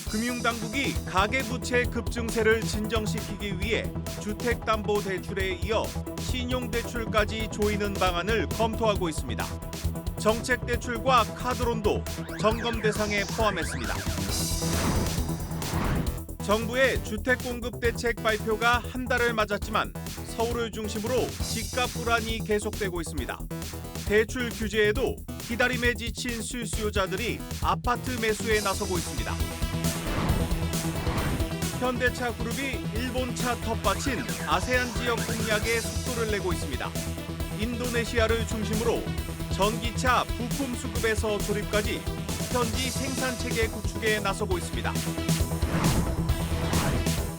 금융당국이 가계부채 급증세를 진정시키기 위해 주택담보대출에 이어 신용대출까지 조이는 방안을 검토하고 있습니다. 정책대출과 카드론도 점검 대상에 포함했습니다. 정부의 주택공급대책 발표가 한 달을 맞았지만 서울을 중심으로 집값 불안이 계속되고 있습니다. 대출 규제에도 기다림에 지친 수요자들이 아파트 매수에 나서고 있습니다. 현대차 그룹이 일본차 텃밭인 아세안 지역 공략에 속도를 내고 있습니다. 인도네시아를 중심으로 전기차 부품 수급에서 조립까지 현지 생산체계 구축에 나서고 있습니다.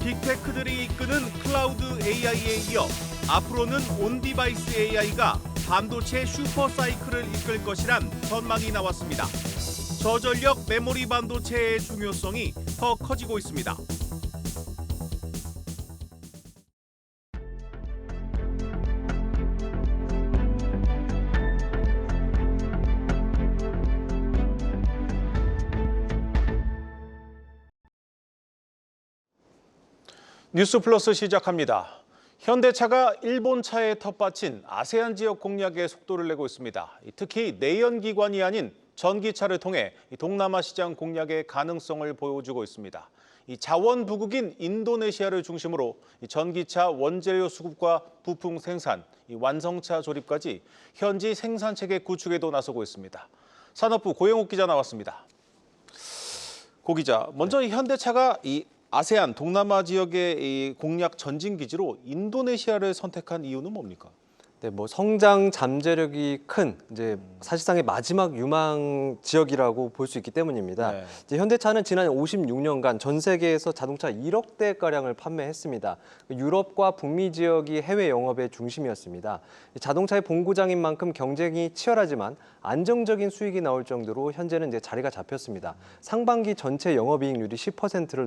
빅테크들이 이끄는 클라우드 AI에 이어 앞으로는 온디바이스 AI가 반도체 슈퍼사이클을 이끌 것이란 전망이 나왔습니다. 저전력 메모리 반도체의 중요성이 더 커지고 있습니다. 뉴스플러스 시작합니다. 현대차가 일본차의 텃밭인 아세안 지역 공략에 속도를 내고 있습니다. 특히 내연기관이 아닌 전기차를 통해 동남아 시장 공략의 가능성을 보여주고 있습니다. 자원 부국인 인도네시아를 중심으로 전기차 원재료 수급과 부품 생산, 완성차 조립까지 현지 생산체계 구축에도 나서고 있습니다. 산업부 고영욱 기자 나왔습니다. 고 기자, 먼저 현대차가 아세안 동남아 지역의 공략 전진 기지로 인도네시아를 선택한 이유는 뭡니까? 네, 성장 잠재력이 큰 사실상의 마지막 유망 지역이라고 볼 수 있기 때문입니다. 네. 현대차는 지난 56년간 전 세계에서 자동차 1억 대 가량을 판매했습니다. 유럽과 북미 지역이 해외 영업의 중심이었습니다. 자동차의 본고장인 만큼 경쟁이 치열하지만 안정적인 수익이 나올 정도로 현재는 자리가 잡혔습니다. 상반기 전체 영업이익률이 10%를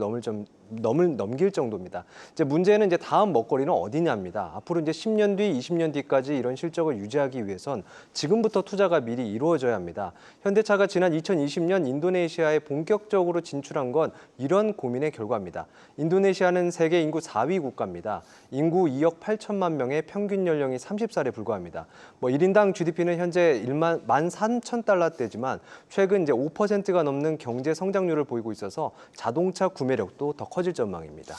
넘길 정도입니다. 문제는 다음 먹거리는 어디냐입니다. 앞으로 10년 뒤, 20년 뒤까지 이런 실적을 유지하기 위해선 지금부터 투자가 미리 이루어져야 합니다. 현대차가 지난 2020년 인도네시아에 본격적으로 진출한 건 이런 고민의 결과입니다. 인도네시아는 세계 인구 4위 국가입니다. 인구 2억 8천만 명의 평균 연령이 30살에 불과합니다. 1인당 GDP는 현재 13,000달러대지만 최근 5%가 넘는 경제 성장률을 보이고 있어서 자동차 구매력도 더 커질 전망입니다.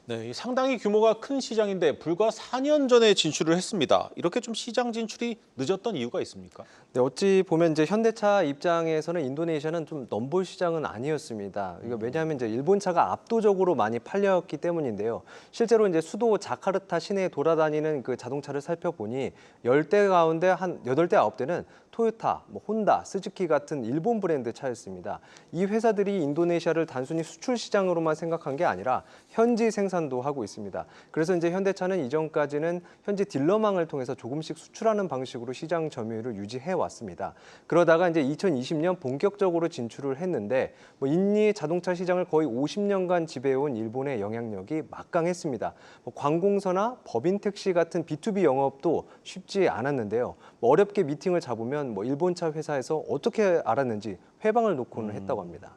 네, 상당히 규모가 큰 시장인데 불과 4년 전에 진출을 했습니다. 이렇게 좀 시장 진출이 늦었던 이유가 있습니까? 네, 어찌 보면 현대차 입장에서는 인도네시아는 좀 넘볼 시장은 아니었습니다. 왜냐하면 일본차가 압도적으로 많이 팔렸기 때문인데요. 실제로 수도 자카르타 시내에 돌아다니는 그 자동차를 살펴보니 10대 가운데 한 8대, 9대는 토요타, 혼다, 스즈키 같은 일본 브랜드 차였습니다. 이 회사들이 인도네시아를 단순히 수출 시장으로만 생각한 게 아니라 현지 생산도 하고 있습니다. 그래서 현대차는 이전까지는 현지 딜러망을 통해서 조금씩 수출하는 방식으로 시장 점유율을 유지해 왔습니다. 그러다가 2020년 본격적으로 진출을 했는데 인니 자동차 시장을 거의 50년간 지배해온 일본의 영향력이 막강했습니다. 관공서나 법인 택시 같은 B2B 영업도 쉽지 않았는데요. 어렵게 미팅을 잡으면 일본차 회사에서 어떻게 알았는지 회방을 놓고는 했다고 합니다.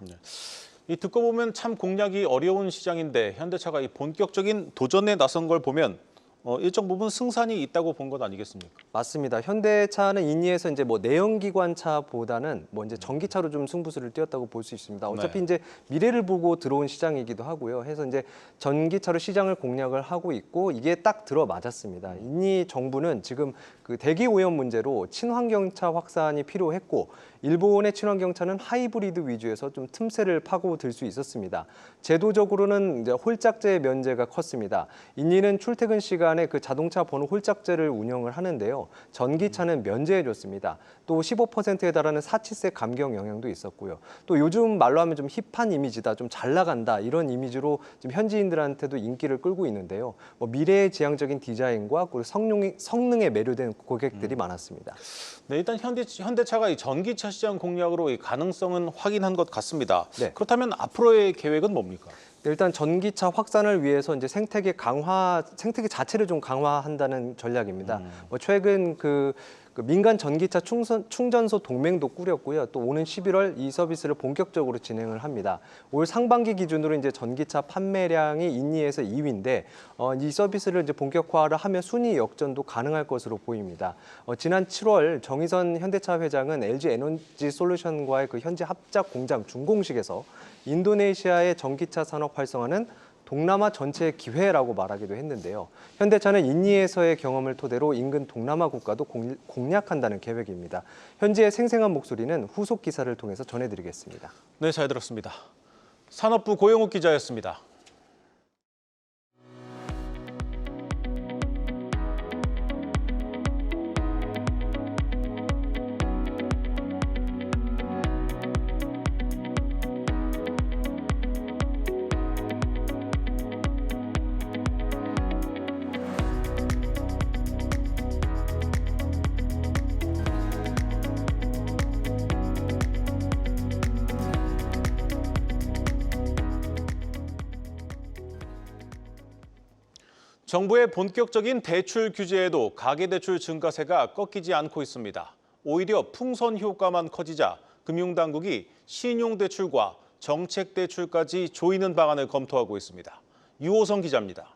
네. 듣고 보면 참 공략이 어려운 시장인데 현대차가 본격적인 도전에 나선 걸 보면 일정 부분 승산이 있다고 본 것 아니겠습니까? 맞습니다. 현대차는 인니에서 내연기관차보다는 전기차로 좀 승부수를 띄었다고 볼 수 있습니다. 어차피 미래를 보고 들어온 시장이기도 하고요. 해서 전기차로 시장을 공략을 하고 있고 이게 딱 들어맞았습니다. 인니 정부는 지금 그 대기 오염 문제로 친환경차 확산이 필요했고 일본의 친환경차는 하이브리드 위주에서 좀 틈새를 파고들 수 있었습니다. 제도적으로는 홀짝제 면제가 컸습니다. 인니는 출퇴근 시간에 그 자동차 번호 홀짝제를 운영을 하는데요. 전기차는 면제해줬습니다. 또 15%에 달하는 사치세 감경 영향도 있었고요. 또 요즘 말로 하면 좀 힙한 이미지다, 좀 잘 나간다 이런 이미지로 좀 현지인들한테도 인기를 끌고 있는데요. 미래의 지향적인 디자인과 그리고 성능에 매료된 고객들이 많았습니다. 네, 일단 현대차가 이 전기차 시장 공략으로 이 가능성은 확인한 것 같습니다. 네. 그렇다면 앞으로의 계획은 뭡니까? 일단 전기차 확산을 위해서 생태계 자체를 좀 강화한다는 전략입니다. 최근 그 민간 전기차 충전소 동맹도 꾸렸고요. 또 오는 11월 이 서비스를 본격적으로 진행을 합니다. 올 상반기 기준으로 이제 전기차 판매량이 1, 2에서 2위인데 이 서비스를 이제 본격화를 하면 순위 역전도 가능할 것으로 보입니다. 지난 7월 정의선 현대차 회장은 LG 에너지 솔루션과의 그 현지 합작 공장 준공식에서 인도네시아의 전기차 산업 활성화는 동남아 전체의 기회라고 말하기도 했는데요. 현대차는 인니에서의 경험을 토대로 인근 동남아 국가도 공략한다는 계획입니다. 현지의 생생한 목소리는 후속 기사를 통해서 전해드리겠습니다. 네, 잘 들었습니다. 산업부 고영욱 기자였습니다. 정부의 본격적인 대출 규제에도 가계대출 증가세가 꺾이지 않고 있습니다. 오히려 풍선 효과만 커지자 금융당국이 신용대출과 정책대출까지 조이는 방안을 검토하고 있습니다. 유호성 기자입니다.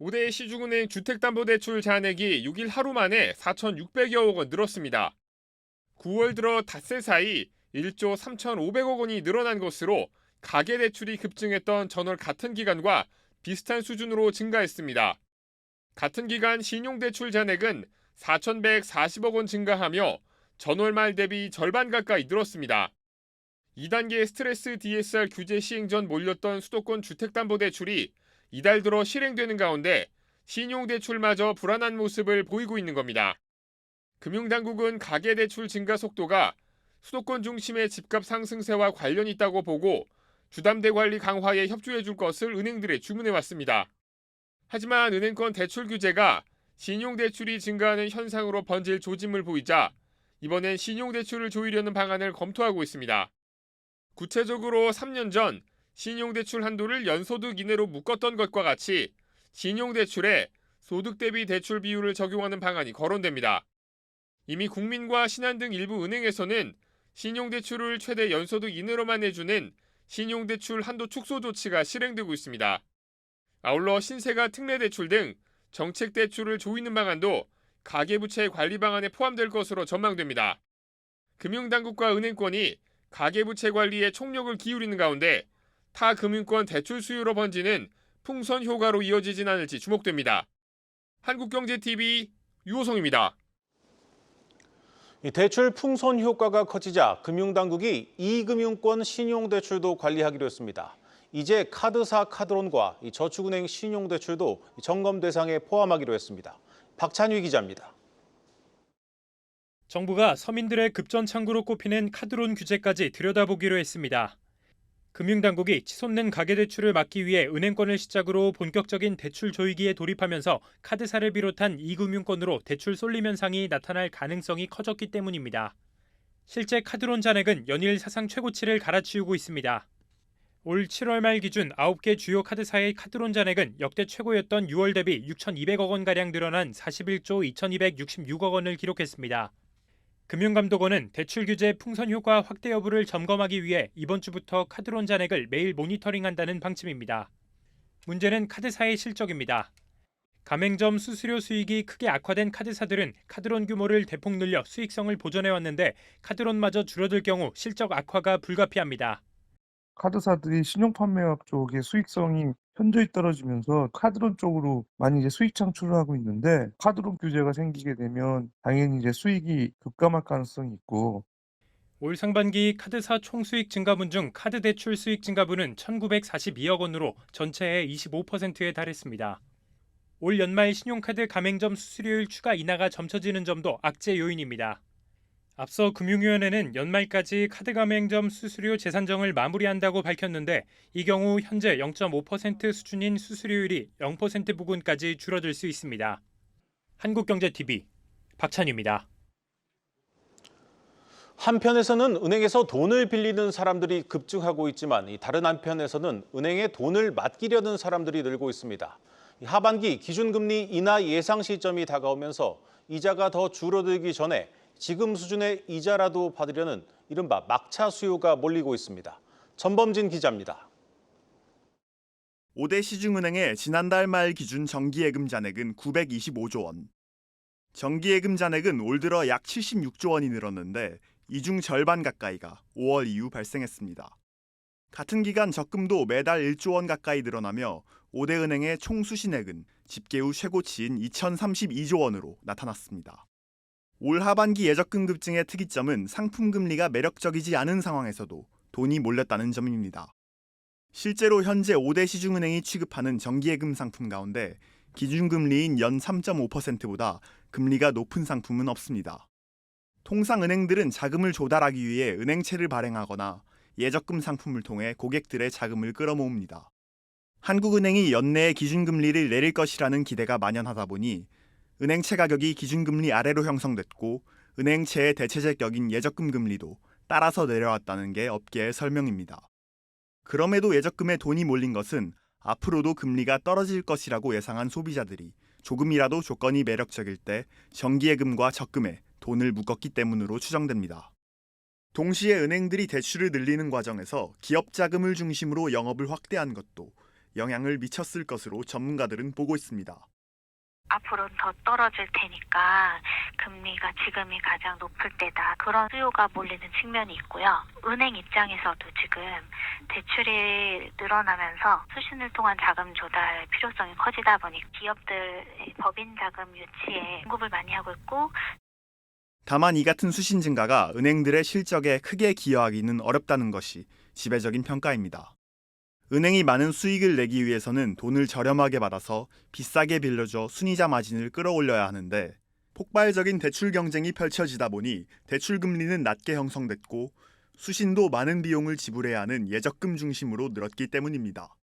5대 시중은행 주택담보대출 잔액이 6일 하루 만에 4,600여억 원 늘었습니다. 9월 들어 닷새 사이 1조 3,500억 원이 늘어난 것으로 가계대출이 급증했던 전월 같은 기간과 비슷한 수준으로 증가했습니다. 같은 기간 신용대출 잔액은 4,140억 원 증가하며 전월 말 대비 절반 가까이 늘었습니다. 2단계 스트레스 DSR 규제 시행 전 몰렸던 수도권 주택담보대출이 이달 들어 실행되는 가운데 신용대출마저 불안한 모습을 보이고 있는 겁니다. 금융당국은 가계대출 증가 속도가 수도권 중심의 집값 상승세와 관련이 있다고 보고 주담대 관리 강화에 협조해 줄 것을 은행들에 주문해 왔습니다. 하지만 은행권 대출 규제가 신용대출이 증가하는 현상으로 번질 조짐을 보이자 이번엔 신용대출을 조이려는 방안을 검토하고 있습니다. 구체적으로 3년 전 신용대출 한도를 연소득 이내로 묶었던 것과 같이 신용대출에 소득 대비 대출 비율을 적용하는 방안이 거론됩니다. 이미 국민과 신한 등 일부 은행에서는 신용대출을 최대 연소득 이내로만 내주는 신용대출 한도 축소 조치가 실행되고 있습니다. 아울러 신세가 특례대출 등 정책대출을 조이는 방안도 가계부채 관리 방안에 포함될 것으로 전망됩니다. 금융당국과 은행권이 가계부채 관리에 총력을 기울이는 가운데 타 금융권 대출 수요로 번지는 풍선 효과로 이어지진 않을지 주목됩니다. 한국경제TV 유호성입니다. 대출 풍선 효과가 커지자 금융당국이 이금융권 신용대출도 관리하기로 했습니다. 이제 카드사 카드론과 저축은행 신용대출도 점검 대상에 포함하기로 했습니다. 박찬휘 기자입니다. 정부가 서민들의 급전창구로 꼽히는 카드론 규제까지 들여다보기로 했습니다. 금융당국이 치솟는 가계대출을 막기 위해 은행권을 시작으로 본격적인 대출 조이기에 돌입하면서 카드사를 비롯한 이금융권으로 대출 쏠림 현상이 나타날 가능성이 커졌기 때문입니다. 실제 카드론 잔액은 연일 사상 최고치를 갈아치우고 있습니다. 올 7월 말 기준 9개 주요 카드사의 카드론 잔액은 역대 최고였던 6월 대비 6,200억 원가량 늘어난 41조 2,266억 원을 기록했습니다. 금융감독원은 대출 규제 풍선 효과 확대 여부를 점검하기 위해 이번 주부터 카드론 잔액을 매일 모니터링한다는 방침입니다. 문제는 카드사의 실적입니다. 가맹점 수수료 수익이 크게 악화된 카드사들은 카드론 규모를 대폭 늘려 수익성을 보존해왔는데 카드론마저 줄어들 경우 실적 악화가 불가피합니다. 카드사들이 신용판매학 쪽의 수익성이 현저히 떨어지면서 카드론 쪽으로 많이 이제 수익 창출을 하고 있는데 카드론 규제가 생기게 되면 당연히 이제 수익이 급감할 가능성이 있고 올 상반기 카드사 총수익 증가분 중 카드 대출 수익 증가분은 1,942억 원으로 전체의 25%에 달했습니다. 올 연말 신용카드 가맹점 수수료율 추가 인하가 점쳐지는 점도 악재 요인입니다. 앞서 금융위원회는 연말까지 카드 가맹점 수수료 재산정을 마무리한다고 밝혔는데 이 경우 현재 0.5% 수준인 수수료율이 0% 부근까지 줄어들 수 있습니다. 한국경제TV 박찬유입니다. 한편에서는 은행에서 돈을 빌리는 사람들이 급증하고 있지만 다른 한편에서는 은행에 돈을 맡기려는 사람들이 늘고 있습니다. 하반기 기준금리 인하 예상 시점이 다가오면서 이자가 더 줄어들기 전에 지금 수준의 이자라도 받으려는 이른바 막차 수요가 몰리고 있습니다. 전범진 기자입니다. 5대 시중은행의 지난달 말 기준 정기예금 잔액은 925조 원. 정기예금 잔액은 올 들어 약 76조 원이 늘었는데 이 중 절반 가까이가 5월 이후 발생했습니다. 같은 기간 적금도 매달 1조 원 가까이 늘어나며 5대 은행의 총 수신액은 집계 후 최고치인 2,032조 원으로 나타났습니다. 올 하반기 예적금 급증의 특이점은 상품 금리가 매력적이지 않은 상황에서도 돈이 몰렸다는 점입니다. 실제로 현재 5대 시중은행이 취급하는 정기예금 상품 가운데 기준금리인 연 3.5%보다 금리가 높은 상품은 없습니다. 통상 은행들은 자금을 조달하기 위해 은행채를 발행하거나 예적금 상품을 통해 고객들의 자금을 끌어모읍니다. 한국은행이 연내에 기준금리를 내릴 것이라는 기대가 만연하다 보니 은행채 가격이 기준금리 아래로 형성됐고 은행채의 대체적 격인 예적금 금리도 따라서 내려왔다는 게 업계의 설명입니다. 그럼에도 예적금에 돈이 몰린 것은 앞으로도 금리가 떨어질 것이라고 예상한 소비자들이 조금이라도 조건이 매력적일 때 정기예금과 적금에 돈을 묶었기 때문으로 추정됩니다. 동시에 은행들이 대출을 늘리는 과정에서 기업 자금을 중심으로 영업을 확대한 것도 영향을 미쳤을 것으로 전문가들은 보고 있습니다. 앞으로는 더 떨어질 테니까 금리가 지금이 가장 높을 때다. 그런 수요가 몰리는 측면이 있고요. 은행 입장에서도 지금 대출이 늘어나면서 수신을 통한 자금 조달 필요성이 커지다 보니 기업들의 법인 자금 유치에 공급을 많이 하고 있고 다만 이 같은 수신 증가가 은행들의 실적에 크게 기여하기는 어렵다는 것이 지배적인 평가입니다. 은행이 많은 수익을 내기 위해서는 돈을 저렴하게 받아서 비싸게 빌려줘 순이자 마진을 끌어올려야 하는데 폭발적인 대출 경쟁이 펼쳐지다 보니 대출 금리는 낮게 형성됐고 수신도 많은 비용을 지불해야 하는 예적금 중심으로 늘었기 때문입니다.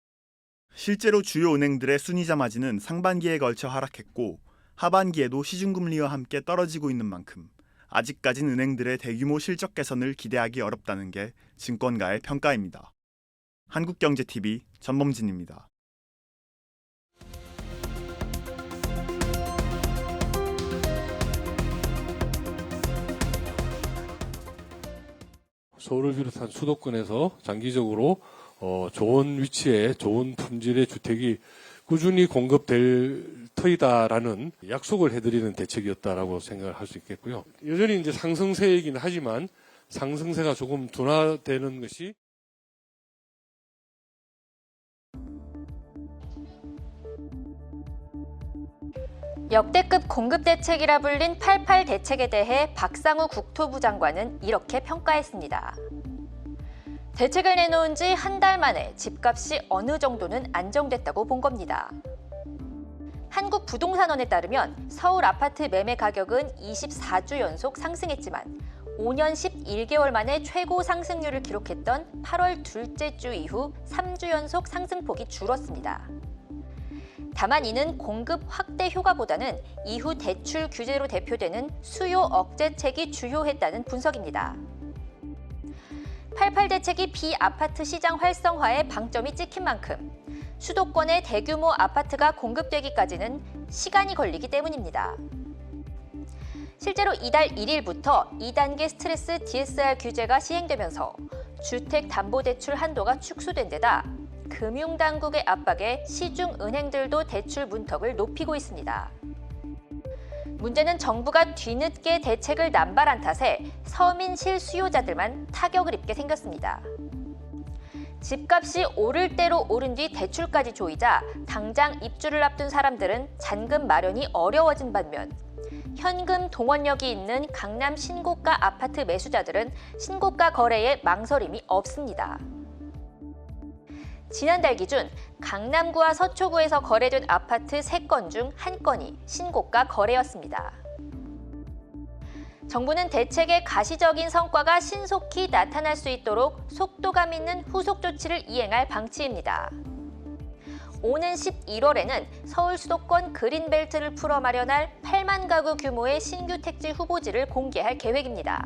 실제로 주요 은행들의 순이자 마진은 상반기에 걸쳐 하락했고 하반기에도 시중금리와 함께 떨어지고 있는 만큼 아직까진 은행들의 대규모 실적 개선을 기대하기 어렵다는 게 증권가의 평가입니다. 한국경제TV 전범진입니다. 서울을 비롯한 수도권에서 장기적으로 좋은 위치에 좋은 품질의 주택이 꾸준히 공급될 터이다라는 약속을 해드리는 대책이었다라고 생각을 할 수 있겠고요. 여전히 이제 상승세이긴 하지만 상승세가 조금 둔화되는 것이 역대급 공급 대책이라 불린 88 대책에 대해 박상우 국토부 장관은 이렇게 평가했습니다. 대책을 내놓은 지 한 달 만에 집값이 어느 정도는 안정됐다고 본 겁니다. 한국부동산원에 따르면 서울 아파트 매매 가격은 24주 연속 상승했지만 5년 11개월 만에 최고 상승률을 기록했던 8월 둘째 주 이후 3주 연속 상승폭이 줄었습니다. 다만 이는 공급 확대 효과보다는 이후 대출 규제로 대표되는 수요 억제책이 주요했다는 분석입니다. 88 대책이 비아파트 시장 활성화에 방점이 찍힌 만큼 수도권의 대규모 아파트가 공급되기까지는 시간이 걸리기 때문입니다. 실제로 이달 1일부터 2단계 스트레스 DSR 규제가 시행되면서 주택담보대출 한도가 축소된 데다 금융당국의 압박에 시중은행들도 대출 문턱을 높이고 있습니다. 문제는 정부가 뒤늦게 대책을 남발한 탓에 서민 실수요자들만 타격을 입게 생겼습니다. 집값이 오를 대로 오른 뒤 대출까지 조이자 당장 입주를 앞둔 사람들은 잔금 마련이 어려워진 반면 현금 동원력이 있는 강남 신고가 아파트 매수자들은 신고가 거래에 망설임이 없습니다. 지난달 기준 강남구와 서초구에서 거래된 아파트 3건 중 1건이 신고가 거래였습니다. 정부는 대책의 가시적인 성과가 신속히 나타날 수 있도록 속도감 있는 후속 조치를 이행할 방침입니다. 오는 11월에는 서울 수도권 그린벨트를 풀어 마련할 8만 가구 규모의 신규 택지 후보지를 공개할 계획입니다.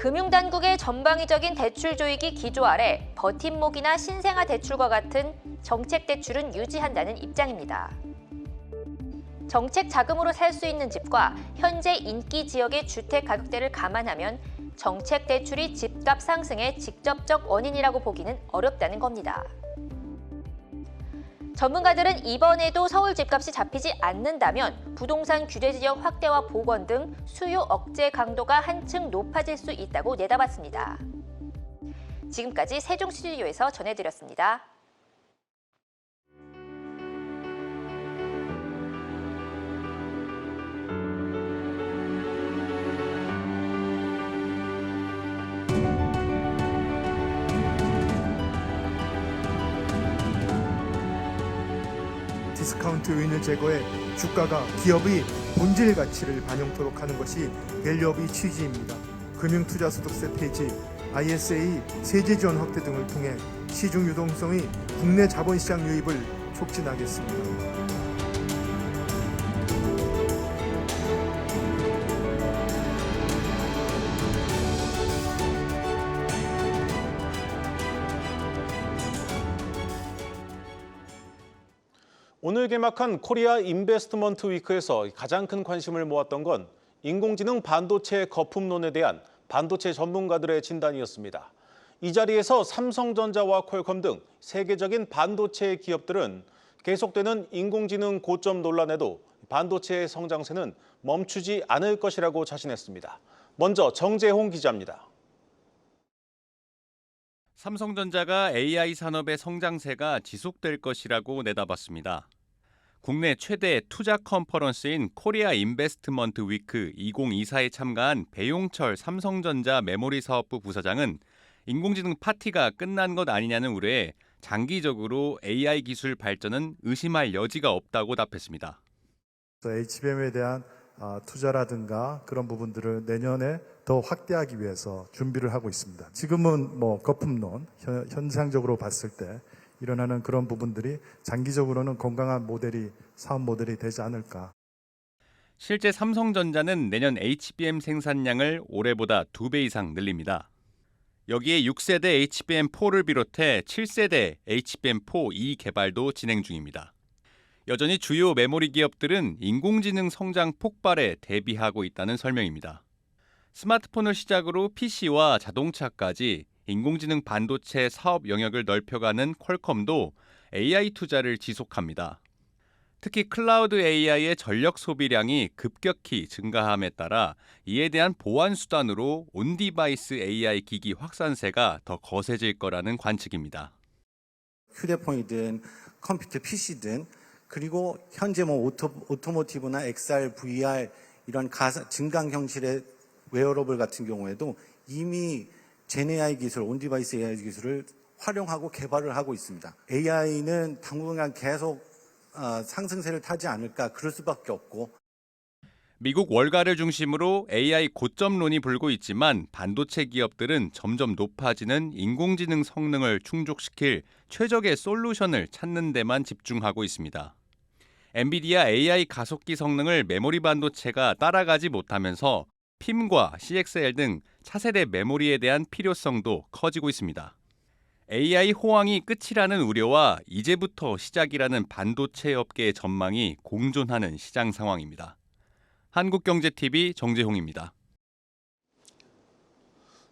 금융당국의 전방위적인 대출 조이기 기조 아래 버팀목이나 신생아 대출과 같은 정책 대출은 유지한다는 입장입니다. 정책 자금으로 살 수 있는 집과 현재 인기 지역의 주택 가격대를 감안하면 정책 대출이 집값 상승의 직접적 원인이라고 보기는 어렵다는 겁니다. 전문가들은 이번에도 서울 집값이 잡히지 않는다면 부동산 규제 지역 확대와 복원 등 수요 억제 강도가 한층 높아질 수 있다고 내다봤습니다. 지금까지 세종 스튜디오에서 전해드렸습니다. 디스카운트 요인을 제거해 주가가 기업의 본질 가치를 반영토록 하는 것이 밸류업의 취지입니다. 금융투자소득세 폐지, ISA 세제 지원 확대 등을 통해 시중 유동성의 국내 자본시장 유입을 촉진하겠습니다. 오늘 개막한 코리아 인베스트먼트 위크에서 가장 큰 관심을 모았던 건 인공지능 반도체 거품론에 대한 반도체 전문가들의 진단이었습니다. 이 자리에서 삼성전자와 퀄컴 등 세계적인 반도체 기업들은 계속되는 인공지능 고점 논란에도 반도체의 성장세는 멈추지 않을 것이라고 자신했습니다. 먼저 정재홍 기자입니다. 삼성전자가 AI 산업의 성장세가 지속될 것이라고 내다봤습니다. 국내 최대 투자 컨퍼런스인 코리아 인베스트먼트 위크 2024에 참가한 배용철 삼성전자 메모리 사업부 부사장은 인공지능 파티가 끝난 것 아니냐는 우려에 장기적으로 AI 기술 발전은 의심할 여지가 없다고 답했습니다. HBM에 대한 투자라든가 그런 부분들을 내년에 더 확대하기 위해서 준비를 하고 있습니다. 지금은 거품론, 현상적으로 봤을 때 일어나는 그런 부분들이 장기적으로는 건강한 사업 모델이 되지 않을까. 실제 삼성전자는 내년 HBM 생산량을 올해보다 2배 이상 늘립니다. 여기에 6세대 HBM4를 비롯해 7세대 HBM4E 개발도 진행 중입니다. 여전히 주요 메모리 기업들은 인공지능 성장 폭발에 대비하고 있다는 설명입니다. 스마트폰을 시작으로 PC와 자동차까지 인공지능 반도체 사업 영역을 넓혀가는 퀄컴도 AI 투자를 지속합니다. 특히 클라우드 AI의 전력 소비량이 급격히 증가함에 따라 이에 대한 보완 수단으로 온디바이스 AI 기기 확산세가 더 거세질 거라는 관측입니다. 휴대폰이든 컴퓨터 PC든 그리고 현재 오토모티브나 XR, VR 이런 증강 형식의 웨어러블 같은 경우에도 이미 젠 AI 기술, 온디바이스 AI 기술을 활용하고 개발을 하고 있습니다. AI는 당분간 계속 상승세를 타지 않을까 그럴 수밖에 없고. 미국 월가를 중심으로 AI 고점론이 불고 있지만 반도체 기업들은 점점 높아지는 인공지능 성능을 충족시킬 최적의 솔루션을 찾는 데만 집중하고 있습니다. 엔비디아 AI 가속기 성능을 메모리 반도체가 따라가지 못하면서 핌과 CXL 등 차세대 메모리에 대한 필요성도 커지고 있습니다. AI 호황이 끝이라는 우려와 이제부터 시작이라는 반도체 업계의 전망이 공존하는 시장 상황입니다. 한국경제TV 정재홍입니다.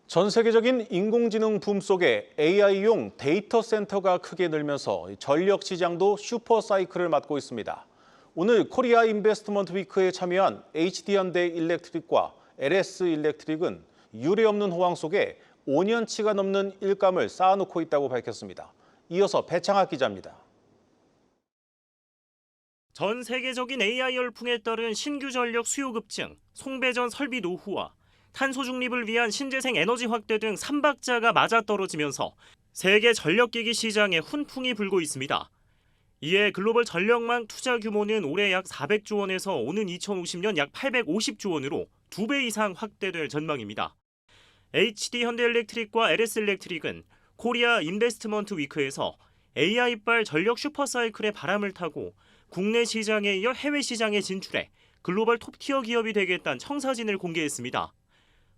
전 세계적인 인공지능 붐 속에 AI용 데이터 센터가 크게 늘면서 전력 시장도 슈퍼 사이클을 맞고 있습니다. 오늘 코리아 인베스트먼트 위크에 참여한 HD현대 일렉트릭과 LS 일렉트릭은 유례없는 호황 속에 5년치가 넘는 일감을 쌓아놓고 있다고 밝혔습니다. 이어서 배창학 기자입니다. 전 세계적인 AI 열풍에 따른 신규 전력 수요 급증, 송배전 설비 노후화, 탄소 중립을 위한 신재생 에너지 확대 등 3박자가 맞아떨어지면서 세계 전력기기 시장에 훈풍이 불고 있습니다. 이에 글로벌 전력망 투자 규모는 올해 약 400조 원에서 오는 2050년 약 850조 원으로 2배 이상 확대될 전망입니다. HD현대일렉트릭과 LS일렉트릭은 코리아 인베스트먼트 위크에서 AI발 전력 슈퍼사이클의 바람을 타고 국내 시장에 이어 해외 시장에 진출해 글로벌 톱티어 기업이 되겠다는 청사진을 공개했습니다.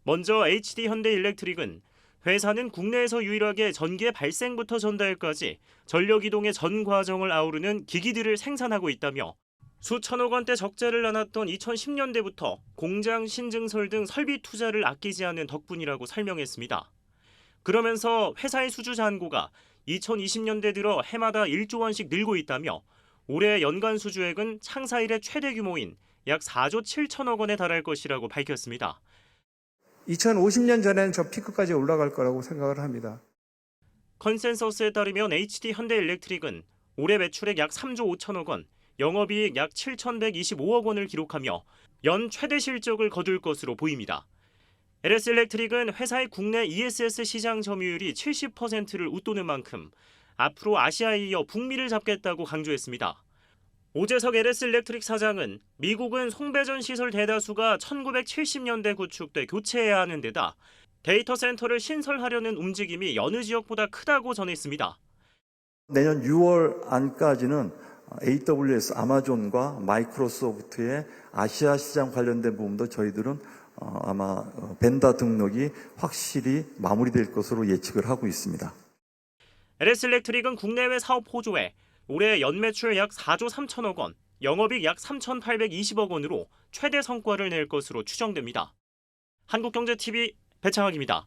먼저 HD 현대일렉트릭은 회사는 국내에서 유일하게 전기의 발생부터 전달까지 전력 이동의 전 과정을 아우르는 기기들을 생산하고 있다며 수천억 원대 적자를 나눴던 2010년대부터 공장 신증설 등 설비 투자를 아끼지 않은 덕분이라고 설명했습니다. 그러면서 회사의 수주 잔고가 2020년대 들어 해마다 1조 원씩 늘고 있다며 올해 연간 수주액은 창사 이래 최대 규모인 약 4조 7천억 원에 달할 것이라고 밝혔습니다. 2050년 전에는 저 피크까지 올라갈 거라고 생각을 합니다. 컨센서스에 따르면 HD 현대일렉트릭은 올해 매출액 약 3조 5천억 원, 영업이익 약 7,125억 원을 기록하며 연 최대 실적을 거둘 것으로 보입니다. LS일렉트릭은 회사의 국내 ESS 시장 점유율이 70%를 웃도는 만큼 앞으로 아시아에 이어 북미를 잡겠다고 강조했습니다. 오재석 LS일렉트릭 사장은 미국은 송배전 시설 대다수가 1970년대 구축돼 교체해야 하는 데다 데이터 센터를 신설하려는 움직임이 여느 지역보다 크다고 전했습니다. 내년 6월 안까지는 AWS, 아마존과 마이크로소프트의 아시아 시장 관련된 부분도 저희들은 아마 벤더 등록이 확실히 마무리될 것으로 예측을 하고 있습니다. LS일렉트릭은 국내외 사업 호조에 올해 연매출 약 4조 3천억 원, 영업이익 약 3,820억 원으로 최대 성과를 낼 것으로 추정됩니다. 한국경제TV 배창학입니다.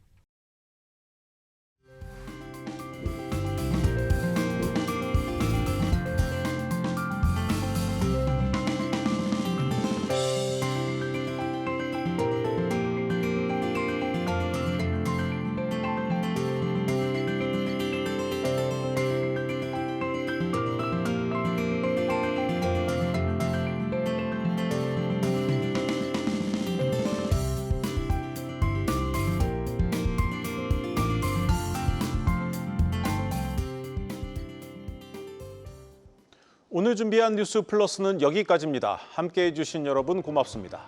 오늘 준비한 뉴스 플러스는 여기까지입니다. 함께해 주신 여러분 고맙습니다.